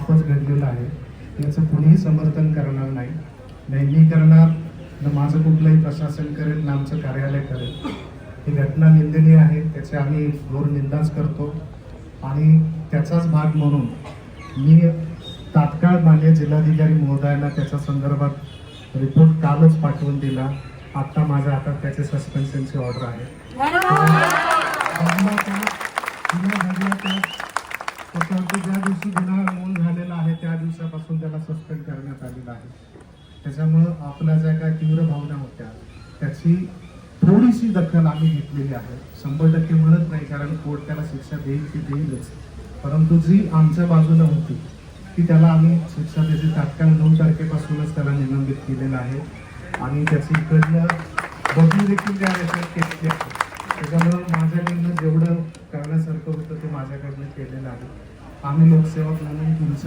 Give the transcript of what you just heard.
पापच घडलेलं आहे, याचं कुणीही समर्थन करणार नाही. नाही मी करणार, न माझं कुठलंही प्रशासन करेल, ना आमचं कार्यालय करेल. ही घटना निंदनीय आहे, त्याची आम्ही घोर निंदाच करतो. आणि त्याचाच भाग म्हणून मी तात्काळ माननीय जिल्हाधिकारी महोदयांना त्याच्या संदर्भात रिपोर्ट कालच पाठवून दिला. आता माझ्या हातात त्याचे सस्पेन्शनची ऑर्डर आहे. त्याच्यावरती ज्या दिवशी गुन्हा नोंद झालेला आहे त्या दिवसापासून त्याला सस्पेंड करण्यात आलेला आहे. त्याच्यामुळं आपल्या ज्या काय तीव्र भावना होत्या त्याची थोडीशी दखल आम्ही घेतलेली आहे. 100% म्हणत नाही, कारण कोर्ट त्याला शिक्षा देईल ती देईलच, परंतु जी आमच्या बाजूला होती की त्याला आम्ही शिक्षा त्याची तात्काळ 9 तारखेपासूनच त्याला निलंबित केलेलं आहे आणि त्याची इकडनं बदली देखील त्या केली आहे. त्याच्यामुळं माझ्याकडनं जेवढं करण्यासारखं होतं ते माझ्याकडनं केलेलं आहे. आम्ही लोकसेवक म्हणून तुमचं